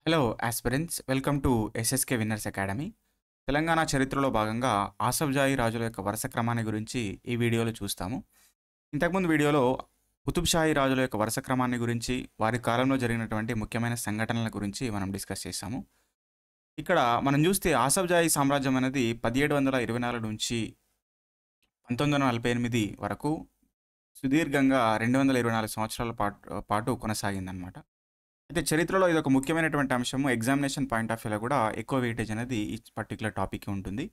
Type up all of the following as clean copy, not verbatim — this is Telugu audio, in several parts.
Hello aspirants, welcome to SSK winners academy. Telangana చరిత్రలో భాగంగా ఆసఫ్జాయి రాజుల యొక్క వరుస క్రమాన్ని గురించి ఈ వీడియోలో చూస్తాము. ఇంతకుముందు వీడియోలో కుతుబ్‌షాహీ రాజుల యొక్క వరుస క్రమాన్ని గురించి, వారి కాలంలో జరిగినటువంటి ముఖ్యమైన సంఘటనల గురించి మనం డిస్కస్ చేసాము. ఇక్కడ మనం చూస్తే ఆసఫ్జాయి సామ్రాజ్యం అనేది 1724 నుంచి 1948 వరకు సుదీర్ఘంగా 224 సంవత్సరాల పాటు కొనసాగిందనమాట. అయితే చరిత్రలో ఇదొక ముఖ్యమైనటువంటి అంశము. ఎగ్జామినేషన్ పాయింట్ ఆఫ్ వ్యూలో కూడా ఎక్కువ వెయిటేజ్ అనేది ఈ పర్టిక్యులర్ టాపిక్‌కి ఉంటుంది.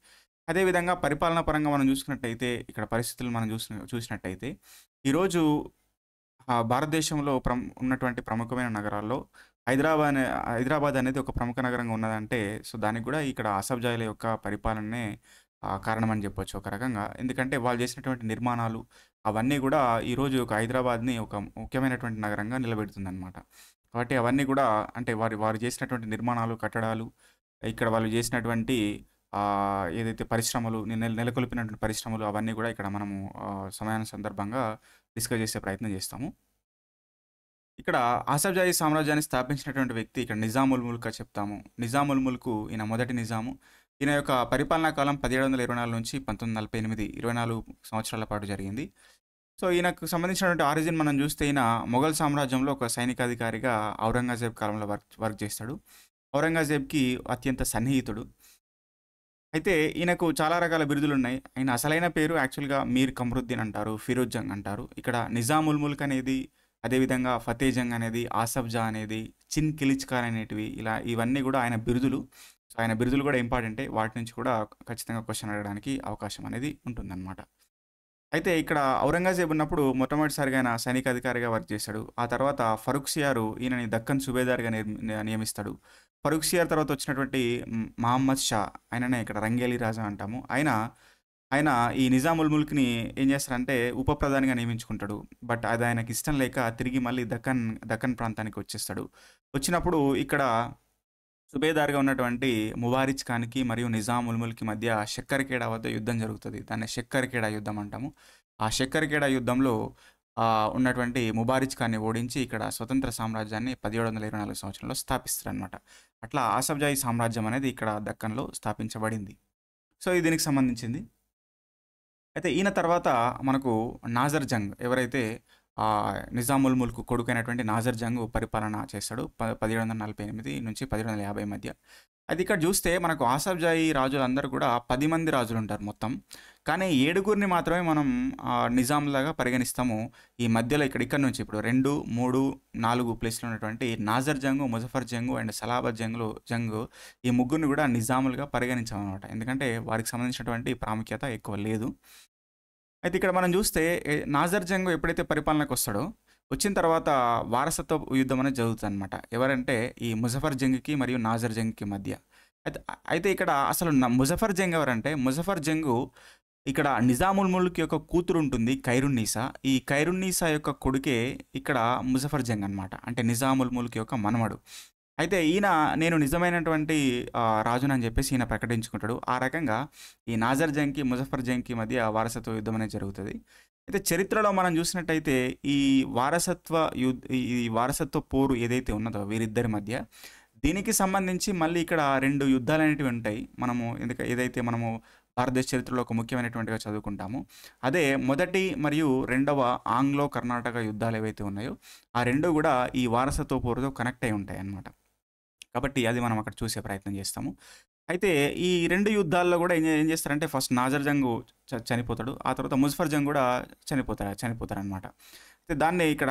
అదేవిధంగా పరిపాలనా పరంగా మనం చూసుకున్నట్టయితే, ఇక్కడ పరిస్థితులు మనం చూసినట్టయితే, ఈరోజు భారతదేశంలో ఉన్నటువంటి ప్రముఖమైన నగరాల్లో హైదరాబాద్ అనేది ఒక ప్రముఖ నగరంగా ఉన్నదంటే, సో దానికి కూడా ఇక్కడ ఆసఫ్జాయిల యొక్క పరిపాలనే కారణమని చెప్పొచ్చు ఒక రకంగా. ఎందుకంటే వాళ్ళు చేసినటువంటి నిర్మాణాలు అవన్నీ కూడా ఈరోజు ఒక హైదరాబాద్‌ని ఒక ముఖ్యమైనటువంటి నగరంగా నిలబెడుతుందనమాట. కాబట్టి అవన్నీ కూడా అంటే వారు చేసినటువంటి నిర్మాణాలు, కట్టడాలు, ఇక్కడ వాళ్ళు చేసినటువంటి ఏదైతే పరిశ్రమలు నెలకొల్పినటువంటి పరిశ్రమలు అవన్నీ కూడా ఇక్కడ మనము సమయాన్ని సందర్భంగా డిస్కస్ చేసే ప్రయత్నం చేస్తాము. ఇక్కడ ఆసఫ్జాయి సామ్రాజ్యాన్ని స్థాపించినటువంటి వ్యక్తి ఇక్కడ నిజాముల్ ముల్క్‌గా చెప్తాము. నిజాముల్ ముల్క్ ఈయన మొదటి నిజాము. ఈయన యొక్క పరిపాలనా కాలం 1724 నుంచి 1948 24 సంవత్సరాల పాటు జరిగింది. సో ఈయనకు సంబంధించినటువంటి ఆరిజిన్ మనం చూస్తే, ఈయన మొఘల్ సామ్రాజ్యంలో ఒక సైనికాధికారిగా ఔరంగజేబ్ కాలంలో వర్క్ చేస్తాడు. ఔరంగజేబ్‌కి అత్యంత సన్నిహితుడు. అయితే ఈయనకు చాలా రకాల బిరుదులున్నాయి. ఆయన అసలైన పేరు యాక్చువల్‌గా మీర్ కమరుద్దీన్ అంటారు, ఫిరోజ్ జంగ్ అంటారు. ఇక్కడ నిజాముల్ ముల్క్ అనేది, అదేవిధంగా ఫతే జంగ్ అనేది, ఆసఫ్ జా అనేది, చిన్ కిలిచ్ ఖాన్ అనేటివి, ఇవన్నీ కూడా ఆయన బిరుదులు. సో ఆయన బిరుదులు కూడా ఇంపార్టెంటే. వాటి నుంచి కూడా ఖచ్చితంగా క్వెషన్ అడగడానికి అవకాశం అనేది ఉంటుందన్నమాట. అయితే ఇక్కడ ఔరంగజేబ్ ఉన్నప్పుడు మొట్టమొదటిసారిగా ఆయన సైనికాధికారిగా వర్క్ చేశాడు. ఆ తర్వాత ఫరూఖ్‌సియార్ ఈయనని దక్కన్ సుబేదార్‌గా నియమిస్తాడు. ఫరూఖ్‌సియార్ తర్వాత వచ్చినటువంటి మహమ్మద్ షా, ఆయననే ఇక్కడ రంగేలి రాజా అంటాము. ఆయన ఈ నిజాముల్ ముల్క్‌ని ఏం చేస్తారంటే ఉప ప్రధానిగా నియమించుకుంటాడు. బట్ అది ఆయనకి ఇష్టం లేక తిరిగి మళ్ళీ దక్కన్ ప్రాంతానికి వచ్చేస్తాడు. వచ్చినప్పుడు ఇక్కడ సుబేదార్‌గా ఉన్నటువంటి ముబారిజ్ ఖాన్‌కి మరియు నిజాముల్ ముల్క్‌కి మధ్య షక్కర్‌ఖేడా వద్ద యుద్ధం జరుగుతది. దాన్ని షక్కర్‌ఖేడా యుద్ధం అంటాము. ఆ షక్కర్‌ఖేడా యుద్ధంలో ఉన్నటువంటి ముబారిజ్ ఖాన్‌ని ఓడించి ఇక్కడ స్వతంత్ర సామ్రాజ్యాన్ని 1724 సంవత్సరంలో స్థాపిస్తారనమాట. అట్లా ఆసఫ్జాయి సామ్రాజ్యం అనేది ఇక్కడ దక్కన్‌లో స్థాపించబడింది. సో ఇది దీనికి సంబంధించింది. అయితే ఈయన తర్వాత మనకు నాజర్ జంగ్, ఎవరైతే నిజాముల్ ముల్క్ కొడుకైనటువంటి నాజర్ జంగ్ పరిపాలన చేస్తాడు 1748 నుంచి 1750 మధ్య. అది ఇక్కడ చూస్తే మనకు ఆసఫ్జాయి రాజులందరూ కూడా 10 మంది రాజులు ఉంటారు మొత్తం. కానీ 7గురిని మాత్రమే మనం నిజాంలాగా పరిగణిస్తాము. ఈ మధ్యలో ఇక్కడ నుంచి ఇప్పుడు 2, 3, 4 ప్లేస్లో ఉన్నటువంటి నాజర్ జంగ్, ముజఫర్ జంగ్ అండ్ సలాబత్ జంగ్ ఈ ముగ్గురిని కూడా నిజాములుగా పరిగణించామన్నమాట. ఎందుకంటే వారికి సంబంధించినటువంటి ప్రాముఖ్యత ఎక్కువ లేదు. అయితే ఇక్కడ మనం చూస్తే నాజర్ జంగ్ ఎప్పుడైతే పరిపాలనకు వస్తాడో, వచ్చిన తర్వాత వారసత్వ యుద్ధం అనేది జరుగుతుందన్నమాట. ఎవరంటే ఈ ముజఫర్ జంగ్‌కి మరియు నాజర్ జంగ్‌కి మధ్య. అయితే ఇక్కడ అసలు ముజఫర్ జంగ్ ఎవరంటే, ముజఫర్ జంగ్ ఇక్కడ నిజాముల్ ముల్క్ యొక్క కూతురు ఉంటుంది ఖైరున్నీసా. ఈ ఖైరున్నీసా యొక్క కొడుకే ఇక్కడ ముజఫర్ జంగ్ అనమాట. అంటే నిజాముల్ ముల్క్ యొక్క మనమడు. అయితే ఈయన నేను నిజమైనటువంటి రాజునని చెప్పేసి ఈయన ప్రకటించుకుంటాడు. ఆ రకంగా ఈ నాజర్ జంగ్‌కి, ముజఫర్ జంగ్‌కి మధ్య వారసత్వ యుద్ధం అనేది జరుగుతది. అయితే చరిత్రలో మనం చూసినట్టయితే ఈ వారసత్వ పోరు ఏదైతే ఉన్నదో వీరిద్దరి మధ్య, దీనికి సంబంధించి మళ్ళీ ఇక్కడ 2 యుద్ధాలనేటివి ఉంటాయి. ఏదైతే మనము భారతదేశ చరిత్రలో ఒక ముఖ్యమైనటువంటిగా చదువుకుంటామో, అదే మొదటి మరియు రెండవ ఆంగ్లో కర్ణాటక యుద్ధాలు ఏవైతే ఉన్నాయో, ఆ 2 కూడా ఈ వారసత్వ పోరుతో కనెక్ట్ అయి ఉంటాయి అన్నమాట. కాబట్టి అది మనం అక్కడ చూసే ప్రయత్నం చేస్తాము. అయితే ఈ 2 యుద్ధాల్లో కూడా ఏం చేస్తారంటే, ఫస్ట్ నాజర్ జంగ్ చనిపోతాడు. ఆ తర్వాత ముజఫర్ జంగ్ కూడా చనిపోతారనమాట. అయితే దాన్ని ఇక్కడ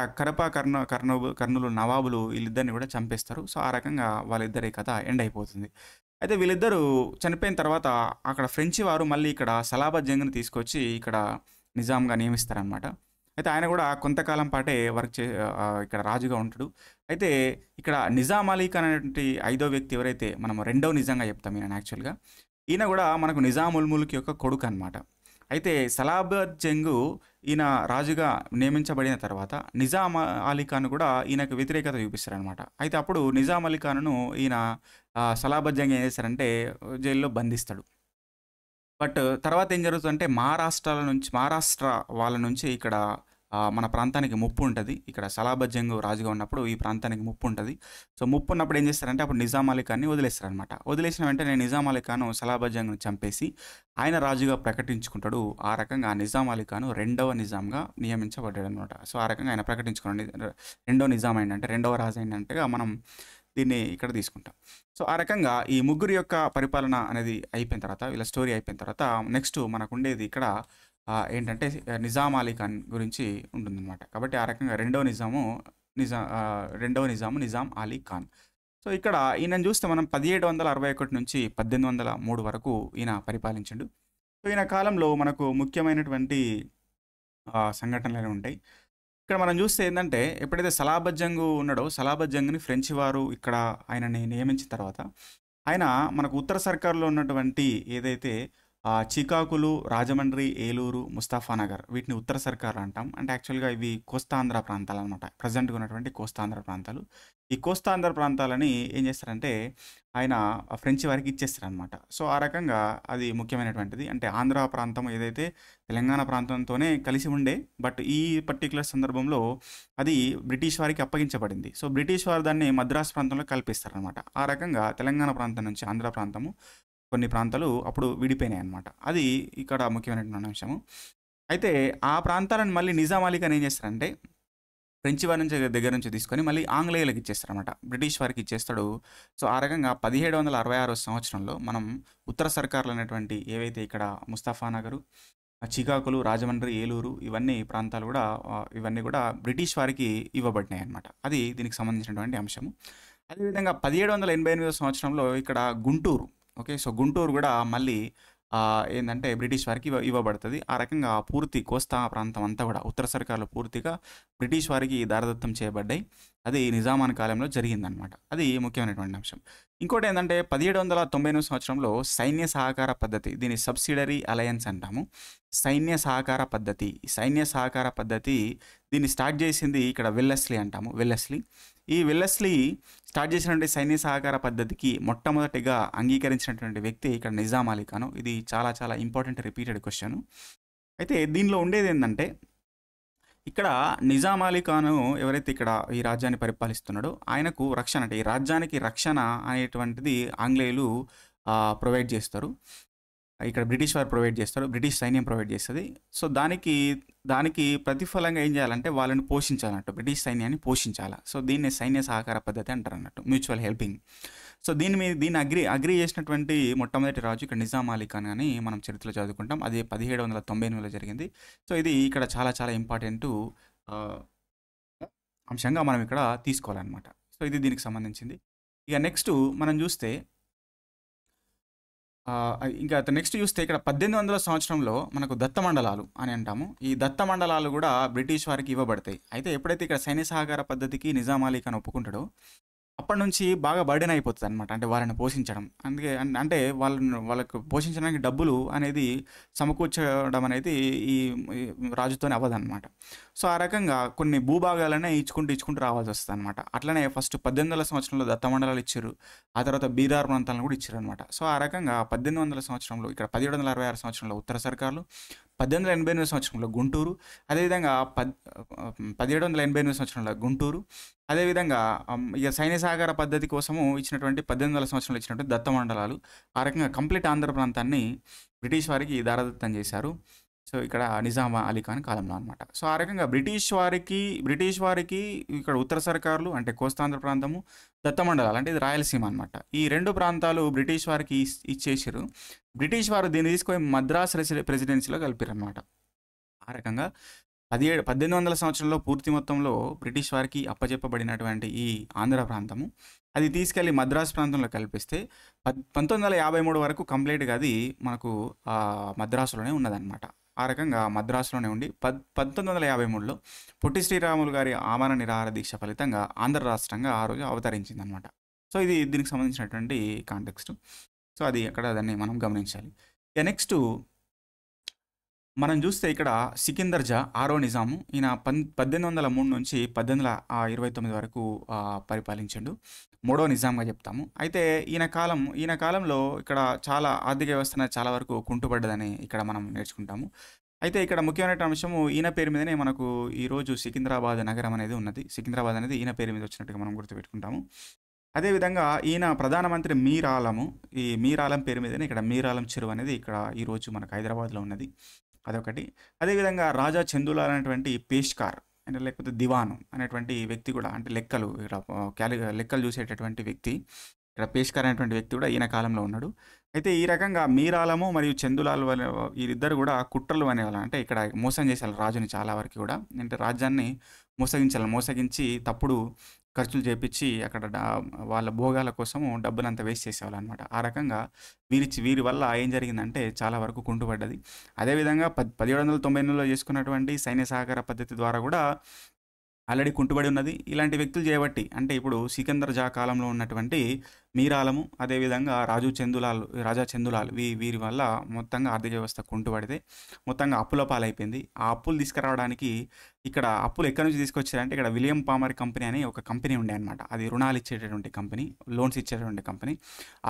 కర్నూలు నవాబులు వీళ్ళిద్దరిని కూడా చంపేస్తారు. సో ఆ రకంగా వాళ్ళిద్దరి కథ ఎండ్ అయిపోతుంది. అయితే వీళ్ళిద్దరూ చనిపోయిన తర్వాత అక్కడ ఫ్రెంచి వారు మళ్ళీ ఇక్కడ సలాబత్ జంగ్‌ని తీసుకొచ్చి ఇక్కడ నిజాంగా నియమిస్తారనమాట. అయితే ఆయన కూడా కొంతకాలం పాటే ఇక్కడ రాజుగా ఉంటాడు. అయితే ఇక్కడ నిజాం అలీ ఖాన్ అనేటువంటి 5వ వ్యక్తి ఎవరైతే మనము రెండవ నిజంగా చెప్తాం ఈయన యాక్చువల్‌గా. ఈయన కూడా మనకు నిజాముల్ ముల్క్ యొక్క కొడుకు అనమాట. అయితే సలాబత్ జంగ్ ఈయన రాజుగా నియమించబడిన తర్వాత నిజాం అలీ ఖాన్ కూడా ఈయనకు వ్యతిరేకత చూపిస్తారనమాట. అయితే అప్పుడు నిజాం అలీ ఖాన్‌ను ఈయన సలాబత్ జంగ్ ఏం చేస్తారంటే జైల్లో బంధిస్తాడు. బట్ తర్వాత ఏం జరుగుతుందంటే మహారాష్ట్ర వాళ్ళ నుంచి ఇక్కడ మన ప్రాంతానికి ముప్పు ఉంటది. ఇక్కడ సలాబత్ జంగ్ రాజుగా ఉన్నప్పుడు ఈ ప్రాంతానికి ముప్పు ఉంటది. సో, ముప్పు ఉన్నప్పుడు ఏం చేస్తారంటే అప్పుడు నిజాం అలీ ఖాన్‌ని వదిలేస్తారనమాట. వదిలేసిన వెంటనే నిజాం అలీ ఖాను సలాబత్ జంగ్‌ని చంపేసి ఆయన రాజుగా ప్రకటించుకుంటాడు. ఆ రకంగా నిజాం అలీ ఖాను రెండవ నిజాంగా నియమించబడ్డాడనమాట. సో, ఆ రకంగా ఆయన ప్రకటించుకున్నాడు. రెండో నిజాం అయిండంటే, రెండవ రాజు అయిందంటేగా మనం దీన్ని ఇక్కడ తీసుకుంటాం. సో, ఆ రకంగా ఈ ముగ్గురి యొక్క పరిపాలన అనేది అయిపోయిన తర్వాత, వీళ్ళ స్టోరీ అయిపోయిన తర్వాత నెక్స్ట్ మనకుండేది ఇక్కడ ఏంటంటే నిజాం అలీ ఖాన్ గురించి ఉంటుందన్నమాట. కాబట్టి ఆ రకంగా రెండవ నిజాము నిజాం అలీ ఖాన్. సో, ఇక్కడ ఈయనను చూస్తే మనం 1761 నుంచి 1803 వరకు ఈయన పరిపాలించిండు. సో, ఈయన కాలంలో మనకు ముఖ్యమైనటువంటి సంఘటనలనేవి ఉంటాయి. ఇక్కడ మనం చూస్తే ఏందంటే, ఎప్పుడైతే సలాబత్ జంగ్ ఉన్నాడో, సలాబత్ జంగ్‌ని ఫ్రెంచ్ వారు ఇక్కడ ఆయనని నియమించిన తర్వాత, ఆయన మనకు ఉత్తర సర్కార్‌లో ఉన్నటువంటి ఏదైతే చికాకులు, రాజమండ్రి, ఏలూరు, ముస్తఫానగర్ వీటిని ఉత్తర సర్కార్‌లు అంటాం. అంటే యాక్చువల్‌గా ఇవి కోస్తాంధ్ర ప్రాంతాలనమాట. ప్రెజెంట్‌గా ఉన్నటువంటి కోస్తాంధ్ర ప్రాంతాలు. ఈ కోస్తాంధ్ర ప్రాంతాలని ఏం చేస్తారంటే, ఆయన ఫ్రెంచ్ వారికి ఇచ్చేస్తారనమాట. సో, ఆ రకంగా అది ముఖ్యమైనటువంటిది. అంటే ఆంధ్ర ప్రాంతం ఏదైతే తెలంగాణ ప్రాంతంతోనే కలిసి ఉండే. బట్ ఈ పర్టిక్యులర్ సందర్భంలో అది బ్రిటిష్ వారికి అప్పగించబడింది. సో, బ్రిటిష్ వారు దాన్ని మద్రాసు ప్రాంతంలో కల్పిస్తారనమాట. ఆ రకంగా తెలంగాణ ప్రాంతం నుంచి ఆంధ్ర ప్రాంతము కొన్ని ప్రాంతాలు అప్పుడు విడిపోయినాయన్నమాట. అది ఇక్కడ ముఖ్యమైనటువంటి అంశము. అయితే ఆ ప్రాంతాలను మళ్ళీ నిజాం అలీ ఖాన్ ఏం చేస్తారంటే, ఫ్రెంచ్ వారి నుంచి దగ్గర నుంచి తీసుకొని మళ్ళీ ఆంగ్లేయులకు ఇచ్చేస్తారనమాట. బ్రిటిష్ వారికి ఇచ్చేస్తాడు. సో, ఆ రకంగా 1766 సంవత్సరంలో మనం ఉత్తర సర్కార్లు అనేటువంటి ఏవైతే ఇక్కడ ముస్తఫానగరు, చికాకులు, రాజమండ్రి, ఏలూరు ఇవన్నీ ప్రాంతాలు కూడా ఇవన్నీ కూడా బ్రిటిష్ వారికి ఇవ్వబడినాయన్నమాట. అది దీనికి సంబంధించినటువంటి అంశము. అదేవిధంగా 1788 సంవత్సరంలో ఇక్కడ గుంటూరు, ఓకే. సో, గుంటూరు కూడా మళ్ళీ ఏందంటే బ్రిటిష్ వారికి ఇవ్వబడతది. ఆ రకంగా పూర్తి కోస్తా ప్రాంతం అంతా కూడా ఉత్తర సర్కార్లు పూర్తిగా బ్రిటిష్ వారికి దారదత్తం చేయబడ్డాయి. అది నిజామాన్ కాలంలో జరిగిందనమాట. అది ముఖ్యమైనటువంటి అంశం. ఇంకోటేందంటే 1798 సంవత్సరంలో సైన్య సహకార పద్ధతి, దీన్ని సబ్సిడరీ అలయన్స్ అంటాము. సైన్య సహకార పద్ధతి. ఈ సైన్య సహకార పద్ధతి దీన్ని స్టార్ట్ చేసింది ఇక్కడ వెల్లెస్లీ అంటాము. వెల్లెస్లీ. ఈ వెల్లెస్లీ స్టార్ట్ చేసినటువంటి సైన్య సహకార పద్ధతికి మొట్టమొదటిగా అంగీకరించినటువంటి వ్యక్తి ఇక్కడ నిజాం అలీ ఖాను. ఇది చాలా చాలా ఇంపార్టెంట్ రిపీటెడ్ క్వశ్చన్. అయితే దీనిలో ఉండేది ఏంటంటే, ఇక్కడ నిజాం అలీ ఖాను ఎవరైతే ఇక్కడ ఈ రాజ్యాన్ని పరిపాలిస్తున్నాడో ఆయనకు రక్షణ, అంటే ఈ రాజ్యానికి రక్షణ అనేటువంటిది ఆంగ్లేయులు ప్రొవైడ్ చేస్తారు. ఇక్కడ బ్రిటిష్ వారు ప్రొవైడ్ చేస్తారు. బ్రిటిష్ సైన్యం ప్రొవైడ్ చేస్తది. సో, దానికి ప్రతిఫలంగా ఏం చేయాలంటే వాళ్ళని పోషించాలన్నట్టు. బ్రిటిష్ సైన్యాన్ని పోషించాల. సో, దీన్ని సైన్య సహకార పద్ధతి అంటారన్నట్టు. Mutual helping. సో, దీన్ని అగ్రీ చేసినటువంటి మొట్టమొదటి రాజు ఇక్కడ నిజాం అలీ ఖాన్ అని మనం చరిత్రలో చదువుకుంటాం. అది 1798లో జరిగింది. సో, ఇది ఇక్కడ చాలా చాలా ఇంపార్టెంటు అంశంగా మనం ఇక్కడ తీసుకోవాలన్నమాట. సో, ఇది దీనికి సంబంధించింది. ఇక నెక్స్ట్ మనం చూస్తే ఇంకా నెక్స్ట్ చూస్తే ఇక్కడ 1800 సంవత్సరంలో మనకు దత్తమండలాలు అని అంటాము. ఈ దత్తమండలాలు కూడా బ్రిటిష్ వారికి ఇవ్వబడతాయి. అయితే ఎప్పుడైతే ఇక్కడ సైన్య సహకార పద్ధతికి నిజాం అలీ ఖాన్ ఒప్పుకుంటాడో అప్పటి నుంచి బాగా బర్డెన్ అయిపోతుంది అనమాట. అంటే వాళ్ళని పోషించడం, అందుకే అంటే వాళ్ళకు పోషించడానికి డబ్బులు అనేది సమకూర్చడం అనేది ఈ రాజుతోనే అవ్వదన్నమాట. సో, ఆ రకంగా కొన్ని భూభాగాలనే ఇచ్చుకుంటూ రావాల్సి వస్తుంది అనమాట. అట్లనే ఫస్ట్ 1800 సంవత్సరంలో దత్తమండలాలు ఇచ్చారు. ఆ తర్వాత బీదార్ ప్రాంతాలను కూడా ఇచ్చారు అనమాట. సో, ఆ రకంగా 1800 సంవత్సరంలో ఇక్కడ 1766 సంవత్సరంలో ఉత్తర సర్కార్లు, 1888 సంవత్సరంలో గుంటూరు, అదేవిధంగా 1788 సంవత్సరంలో గుంటూరు, అదేవిధంగా ఇక సైన్య సహకార పద్ధతి కోసము ఇచ్చినటువంటి 1800 సంవత్సరంలో ఇచ్చినటువంటి దత్తమండలాలు. ఆ రకంగా కంప్లీట్ ఆంధ్ర ప్రాంతాన్ని బ్రిటిష్ వారికి దారాదత్తం చేశారు. సో, ఇక్కడ నిజాం అలీ ఖాన్ కాలంలో అనమాట. సో, ఆ రకంగా బ్రిటిష్ వారికి ఇక్కడ ఉత్తర సర్కార్లు అంటే కోస్తాంధ్ర ప్రాంతము, దత్తమండలాలు అంటే ఇది రాయలసీమ అనమాట. ఈ 2 ప్రాంతాలు బ్రిటిష్ వారికి ఇచ్చేసారు. బ్రిటిష్ వారు దీన్ని తీసుకొని మద్రాస్ ప్రెసిడెన్సీలో కలిపారనమాట. ఆ రకంగా 1800 సంవత్సరంలో పూర్తి మొత్తంలో బ్రిటిష్ వారికి అప్పచెప్పబడినటువంటి ఈ ఆంధ్ర ప్రాంతము అది తీసుకెళ్ళి మద్రాస్ ప్రాంతంలో కల్పిస్తే 1953 వరకు కంప్లీట్గా అది మనకు మద్రాసులోనే ఉన్నదన్నమాట. ఆ రకంగా మద్రాసులోనే ఉండి 1953లో పొట్టి శ్రీరాములు గారి ఆమరణ నిరాహార దీక్ష ఫలితంగా ఆంధ్ర రాష్ట్రంగా ఆ రోజు అవతరించింది అనమాట. సో, ఇది దీనికి సంబంధించినటువంటి కాంటెక్స్ట్. సో, అది అక్కడ దాన్ని మనం గమనించాలి. ఇక నెక్స్ట్ మనం చూస్తే ఇక్కడ సికిందర్ జా ఆరో నిజాము. ఈయన 1803 నుంచి 1829 వరకు పరిపాలించాడు. మూడో నిజాంగా చెప్తాము. అయితే ఈయన కాలంలో ఇక్కడ చాలా ఆర్థిక వ్యవస్థ చాలా వరకు కుంటుపడ్డదని ఇక్కడ మనం నేర్చుకుంటాము. అయితే ఇక్కడ ముఖ్యమైన అంశము ఈయన పేరు మీదనే మనకు ఈరోజు సికింద్రాబాద్ నగరం అనేది ఉన్నది. సికింద్రాబాద్ అనేది ఈయన పేరు మీద వచ్చినట్టుగా మనం గుర్తుపెట్టుకుంటాము. అదేవిధంగా ఈయన ప్రధానమంత్రి మీర్ ఆలం. ఈ మీర్ ఆలం పేరు మీదనే ఇక్కడ మీర్ ఆలం చెరువు అనేది ఇక్కడ ఈరోజు మనకు హైదరాబాద్‌లో ఉన్నది. అదొకటి. అదేవిధంగా రాజా చందూలాల్ అనేటువంటి పేష్కార్ అంటే లేకపోతే దివాను అనేటువంటి వ్యక్తి కూడా అంటే లెక్కలు ఇక్కడ లెక్కలు చూసేటటువంటి వ్యక్తి. ఇక్కడ పేష్కార్ అనేటువంటి వ్యక్తి కూడా ఈయన కాలంలో ఉన్నాడు. అయితే ఈ రకంగా మీర్ ఆలము మరియు చందులాల్ వీరిద్దరు కూడా కుట్రలు అనేవాళ్ళు. అంటే ఇక్కడ మోసం చేసేవాళ్ళు రాజుని చాలా వరకు కూడా. అంటే రాజ్యాన్ని మోసగించి తప్పుడు ఖర్చులు చేపిచ్చి అక్కడ వాళ్ళ భోగాల కోసము డబ్బులంతా వేస్ట్ చేసేవాళ్ళనమాట. ఆ రకంగా వీరి వల్ల ఏం జరిగిందంటే చాలా వరకు కుంటుపడ్డది. అదేవిధంగా 1798లో చేసుకున్నటువంటి సైన్య సహకార పద్ధతి ద్వారా కూడా ఆల్రెడీ కుంటుబడి ఉన్నది. ఇలాంటి వ్యక్తులు చేయబట్టి అంటే ఇప్పుడు సికందర్ జా కాలంలో ఉన్నటువంటి మీరాలము, అదేవిధంగా రాజా చందులాల్ వీరి వల్ల మొత్తంగా ఆర్థిక వ్యవస్థ కుంటుపడితే మొత్తంగా అప్పుల పాలైపోయింది. ఆ అప్పులు తీసుకురావడానికి ఇక్కడ అప్పులు ఎక్కడి నుంచి తీసుకొచ్చారంటే ఇక్కడ విలియం పామర్ కంపెనీ అని ఒక కంపెనీ ఉండే అనమాట. అది రుణాలు ఇచ్చేటటువంటి కంపెనీ, లోన్స్ ఇచ్చేటటువంటి కంపెనీ.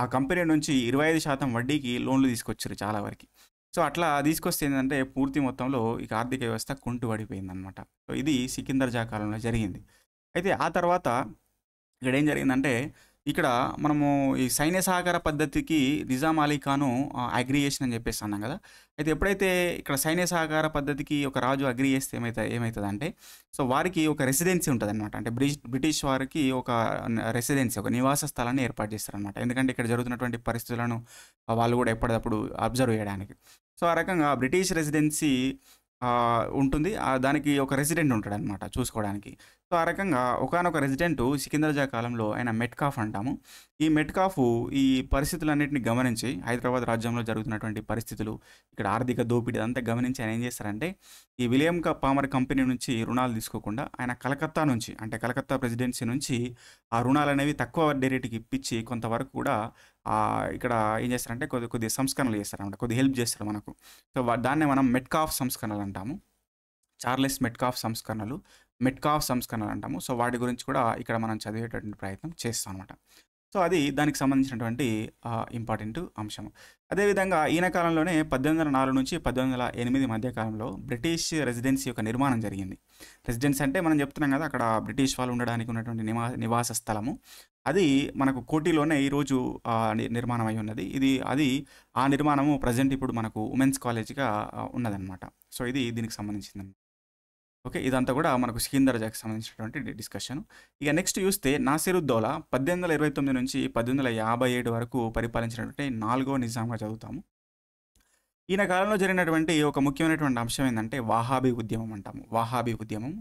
ఆ కంపెనీ నుంచి 25% వడ్డీకి లోన్లు తీసుకొచ్చారు చాలా వరకు. సో అట్లా తీసుకొస్తే ఏంటంటే పూర్తి మొత్తంలో ఇక ఆర్థిక వ్యవస్థ కుంటుపడిపోయిందనమాట. సో ఇది సికిందర్ జా కాలంలో జరిగింది. అయితే ఆ తర్వాత ఇక్కడ ఏం జరిగిందంటే ఇక్కడ మనము ఈ సైన్య సహకార పద్ధతికి నిజాం అలీ ఖాను అగ్రీ చేసిన అని చెప్పేసి అన్నాం కదా. అయితే ఎప్పుడైతే ఇక్కడ సైన్య సహకార పద్ధతికి ఒక రాజు అగ్రీ చేస్తే ఏమవుతుందంటే సో వారికి ఒక రెసిడెన్సీ ఉంటుంది అనమాట. అంటే బ్రిటిష్ వారికి ఒక రెసిడెన్సీ, ఒక నివాస స్థలాన్ని ఏర్పాటు చేస్తారనమాట. ఎందుకంటే ఇక్కడ జరుగుతున్నటువంటి పరిస్థితులను వాళ్ళు కూడా ఎప్పటికప్పుడు అబ్జర్వ్ చేయడానికి. సో ఆ రకంగా బ్రిటిష్ రెసిడెన్సీ ఉంటుంది. దానికి ఒక రెసిడెంట్ ఉంటాడనమాట చూసుకోవడానికి. సో ఆ రకంగా ఒకానొక రెసిడెంటు సికిందర్ జా కాలంలో ఆయన మెట్కాఫ్ అంటాము. ఈ మెట్కాఫ్ ఈ పరిస్థితులన్నింటినీ గమనించి హైదరాబాద్ రాజ్యంలో జరుగుతున్నటువంటి పరిస్థితులు, ఇక్కడ ఆర్థిక దోపిడీ అదంతా గమనించి ఆయన ఏం చేస్తారంటే ఈ విలియం పామర్ కంపెనీ నుంచి రుణాలు తీసుకోకుండా ఆయన కలకత్తా నుంచి అంటే కలకత్తా ప్రెసిడెన్సీ నుంచి ఆ రుణాలు అనేవి తక్కువ వడ్డీ రేటుకి ఇప్పించి కొంతవరకు కూడా ఇక్కడ ఏం చేస్తారంటే కొద్దిగా సంస్కరణలు చేస్తారన్నమాట, కొద్దిగా హెల్ప్ చేస్తారు మనకు. సో దాన్నే మనం మెట్కాఫ్ సంస్కరణలు అంటాము. చార్లెస్ మెట్కాఫ్ సంస్కరణలు అంటాము. సో వాటి గురించి కూడా ఇక్కడ మనం చదివేటటువంటి ప్రయత్నం చేస్తాం అనమాట. సో అది దానికి సంబంధించినటువంటి ఇంపార్టెంట్ అంశం. అదేవిధంగా ఈయన కాలంలోనే 1804 నుంచి 1808 మధ్య కాలంలో బ్రిటిష్ రెసిడెన్సీ యొక్క నిర్మాణం జరిగింది. రెసిడెన్సీ అంటే మనం చెప్తున్నాం కదా అక్కడ బ్రిటిష్ వాళ్ళు ఉండడానికి ఉన్నటువంటి నివాస స్థలము. అది మనకు కోటిలోనే ఈరోజు నిర్మాణం అయి ఉన్నది. ఆ నిర్మాణము ప్రజెంట్ ఇప్పుడు మనకు ఉమెన్స్ కాలేజ్గా ఉన్నదన్నమాట. సో ఇది దీనికి సంబంధించింది. ఓకే, ఇదంతా కూడా మనకు సికిందర్ జాకి సంబంధించినటువంటి డిస్కషన్. ఇక నెక్స్ట్ చూస్తే నాసిరుద్దౌలా 1829 నుంచి 1857 వరకు పరిపాలించినటువంటి 4వ నిజాంగా చదువుతాము. ఈయన కాలంలో జరిగినటువంటి ఒక ముఖ్యమైనటువంటి అంశం ఏంటంటే వాహాబీ ఉద్యమం అంటాము. వాహాబీ ఉద్యమం.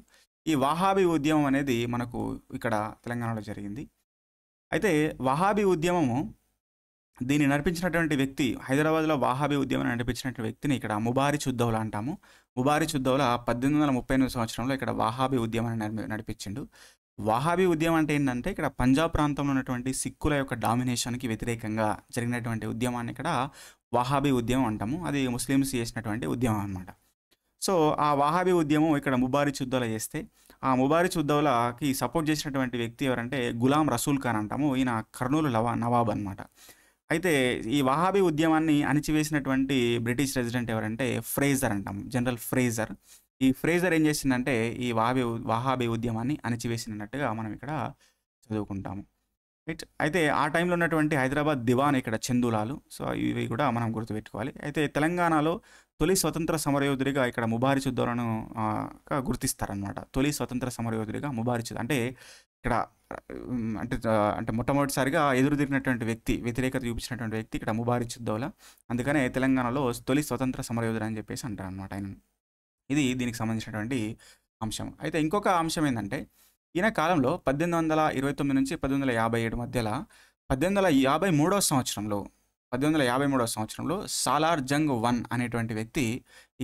ఈ వాహాబీ ఉద్యమం అనేది మనకు ఇక్కడ తెలంగాణలో జరిగింది. అయితే వాహాబీ ఉద్యమము దీన్ని నడిపించినటువంటి వ్యక్తి, హైదరాబాద్లో వాహాబీ ఉద్యమాన్ని నడిపించినటువంటి వ్యక్తిని ఇక్కడ ముబారిచ్ ఉద్దౌలా అంటాము. ముబారిచ్ ఉద్దౌలా 1838 సంవత్సరంలో ఇక్కడ వాహాబీ ఉద్యమాన్ని నడిపించిండు. వాహాబీ ఉద్యమం అంటే ఏంటంటే ఇక్కడ పంజాబ్ ప్రాంతంలో ఉన్నటువంటి సిక్కుల యొక్క డామినేషన్కి వ్యతిరేకంగా జరిగినటువంటి ఉద్యమాన్ని ఇక్కడ వాహాబీ ఉద్యమం అంటాము. అది ముస్లిమ్స్ చేసినటువంటి ఉద్యమం అనమాట. సో ఆ వాహాబీ ఉద్యమం ఇక్కడ ముబారిచ్ ఉద్దౌలా చేస్తే ఆ ముబారిచ్ ఉద్దౌలాకి సపోర్ట్ చేసినటువంటి వ్యక్తి ఎవరంటే గులాం రసూల్ ఖాన్ అంటాము. ఈయన కర్నూలు నవాబ్ అనమాట. అయితే ఈ వాహాబీ ఉద్యమాన్ని అణిచివేసినటువంటి బ్రిటిష్ రెసిడెంట్ ఎవరంటే ఫ్రేజర్ అంటాము, జనరల్ ఫ్రేజర్. ఈ ఫ్రేజర్ ఏం చేసిందంటే ఈ వాహాబీ ఉద్యమాన్ని అణిచివేసినట్టుగా మనం ఇక్కడ చదువుకుంటాము. రైట్. అయితే ఆ టైంలో ఉన్నటువంటి హైదరాబాద్ దివాన్ ఇక్కడ చందులాలు. సో ఇవి కూడా మనం గుర్తుపెట్టుకోవాలి. అయితే తెలంగాణలో తొలి స్వతంత్ర సమరయోధుడిగా ఇక్కడ ముబారిచ్ ఉద్దౌలాను గుర్తిస్తారనమాట. తొలి స్వతంత్ర సమరయోధుడిగా ముబారిచ్ అంటే ఇక్కడ అంటే మొట్టమొదటిసారిగా ఎదురు తిరిగినటువంటి వ్యక్తి, వ్యతిరేకత చూపించినటువంటి వ్యక్తి ఇక్కడ ముబారిచ్ ఉద్దౌలా. అందుకనే తెలంగాణలో తొలి స్వతంత్ర సమరయోధుడు అని చెప్పేసి అంటారు అనమాట ఆయన. ఇది దీనికి సంబంధించినటువంటి అంశం. అయితే ఇంకొక అంశం ఏంటంటే ఈయన కాలంలో 1829 నుంచి 1857 మధ్యలో 1853 సంవత్సరంలో సాలార్ జంగ్ 1 అనేటువంటి వ్యక్తి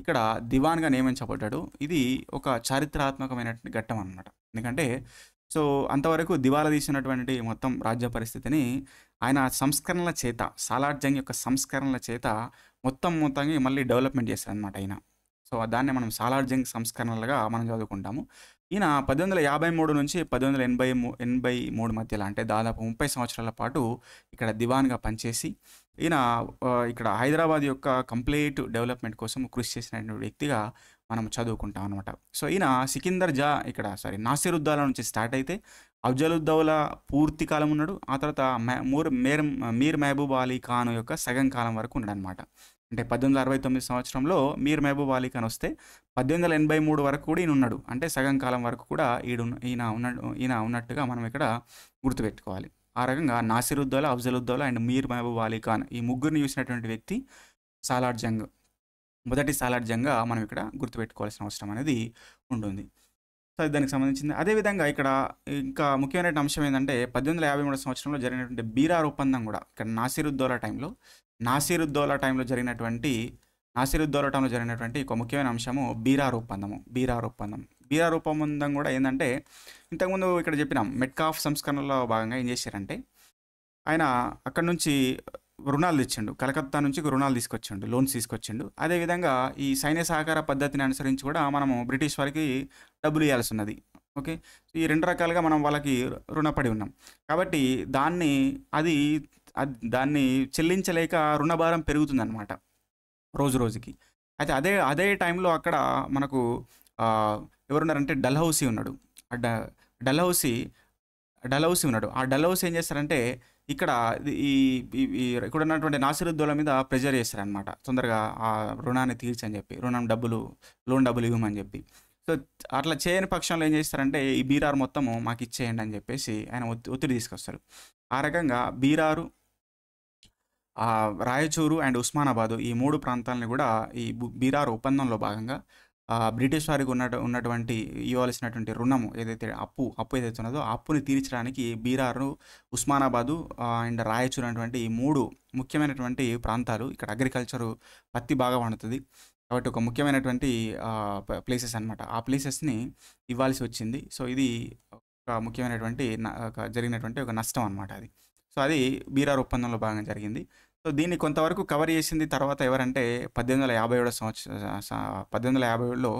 ఇక్కడ దివాన్గా నియమించబడ్డాడు. ఇది ఒక చారిత్రాత్మకమైనటువంటి ఘట్టం అనమాట. ఎందుకంటే సో అంతవరకు దివాలా తీసినటువంటి మొత్తం రాజ్య పరిస్థితిని ఆయన సంస్కరణల చేత, సాలార్ జంగ్ యొక్క సంస్కరణల చేత మొత్తంగా మళ్ళీ డెవలప్మెంట్ చేశారనమాట ఆయన. సో దాన్ని మనం సాలార్ జంగ్ సంస్కరణలుగా మనం చదువుకుంటాము. ఈయన 1853 నుంచి 1883 మధ్యలో అంటే దాదాపు 30 సంవత్సరాల పాటు ఇక్కడ దివాన్గా పనిచేసి ఈయన ఇక్కడ హైదరాబాద్ యొక్క కంప్లీట్ డెవలప్‌మెంట్ కోసం కృషి చేసినటువంటి వ్యక్తిగా మనం చదువుకుంటాం అనమాట. సో, ఈయన సికిందర్ జా ఇక్కడ సారీ నాసిరుద్దౌలా నుంచి స్టార్ట్ అయితే, అఫ్జలుద్దౌలా పూర్తి కాలం ఉన్నాడు. ఆ తర్వాత మీర్ మహబూబ్ అలీ ఖాన్ యొక్క సగం కాలం వరకు ఉన్నాడనమాట. అంటే 1869 సంవత్సరంలో మీర్ మహబూబ్ అలీ ఖాన్ వస్తే 1883 వరకు కూడా ఈయన ఉన్నాడు. అంటే సగం కాలం వరకు కూడా ఈయన ఉన్నట్టుగా మనం ఇక్కడ గుర్తుపెట్టుకోవాలి. ఆ రకంగా నాసిరుద్దౌలా, అఫ్జలుద్దౌలా అండ్ మీర్ మహబూబ్ అలీ ఖాన్ ఈ ముగ్గురిని చూసినటువంటి వ్యక్తి సాలార్ జంగ్. మొదటి సాలార్ జంగ్‌గా మనం ఇక్కడ గుర్తుపెట్టుకోవాల్సిన అవసరం అనేది ఉంటుంది. సో, అది దానికి సంబంధించింది. అదేవిధంగా ఇక్కడ ఇంకా ముఖ్యమైన అంశం ఏందంటే 1853 సంవత్సరంలో జరిగినటువంటి బీరార్ ఒప్పందం గూడా ఇక్కడ నాసిరుద్దౌలా టైంలో జరిగినటువంటి ఒక ముఖ్యమైన అంశము బీరార్ ఒప్పందం గూడా ఏందంటే, ఇంతకుముందు ఇక్కడ చెప్పినాం మెట్కాఫ్ సంస్కరణలో భాగంగా ఏం చేశారంటే, ఆయన అక్కడి నుంచి రుణాలు తెచ్చిండు. కలకత్తా నుంచి రుణాలు తీసుకొచ్చిండు. లోన్స్ తీసుకొచ్చిండు. అదేవిధంగా ఈ సైన్య సహకార పద్ధతిని అనుసరించి కూడా మనము బ్రిటిష్ వారికి డబ్బులు ఇయ్యాల్సున్నది. ఓకే. ఈ 2 రకాలుగా మనం వాళ్ళకి రుణపడి ఉన్నాం. కాబట్టి అది దాన్ని చెల్లించలేక రుణభారం పెరుగుతుందనమాట రోజు రోజుకి. అయితే అదే టైంలో అక్కడ మనకు ఎవరున్నారంటే డల్హౌసీ ఉన్నాడు. ఆ డ డల్హౌసీ డల్హౌసీ ఉన్నాడు. ఆ డల్హౌసీ ఏం చేస్తారంటే ఇక్కడ ఈ ఈ ఈ ఇక్కడ ఉన్నటువంటి నాసిరుద్దౌలా మీద ప్రెషర్ చేస్తారనమాట. తొందరగా ఆ రుణాన్ని తీర్చని చెప్పి, లోన్ డబ్బులు ఇవ్వమని చెప్పి. సో, అట్లా చేయని పక్షంలో ఏం చేస్తారంటే ఈ బీరార్ మొత్తము మాకు ఇచ్చేయండి అని చెప్పేసి ఆయన ఒత్తిడి తీసుకొస్తారు. ఆ రకంగా రాయచూరు అండ్ ఉస్మానాబాదు ఈ 3 ప్రాంతాలని కూడా ఈ బీరార్ ఒప్పందంలో భాగంగా బ్రిటిష్ వారికి ఉన్నటువంటి ఇవ్వాల్సినటువంటి రుణము ఏదైతే అప్పు ఏదైతే ఉన్నదో ఆ అప్పుని తీర్చడానికి బీరారు, ఉస్మానాబాదు అండ్ రాయచూరు అనేటువంటి ఈ 3 ముఖ్యమైనటువంటి ప్రాంతాలు. ఇక్కడ అగ్రికల్చరు పత్తి బాగా పండుతుంది. కాబట్టి ఒక ముఖ్యమైనటువంటి ప్లేసెస్ అనమాట. ఆ ప్లేసెస్‌ని ఇవ్వాల్సి వచ్చింది. సో, ఇది ఒక ముఖ్యమైనటువంటి జరిగినటువంటి ఒక నష్టం అనమాట అది. సో, అది బీరార్ ఒప్పందంలో భాగంగా జరిగింది. సో, దీన్ని కొంతవరకు కవర్ చేసింది తర్వాత ఎవరంటే 1857లో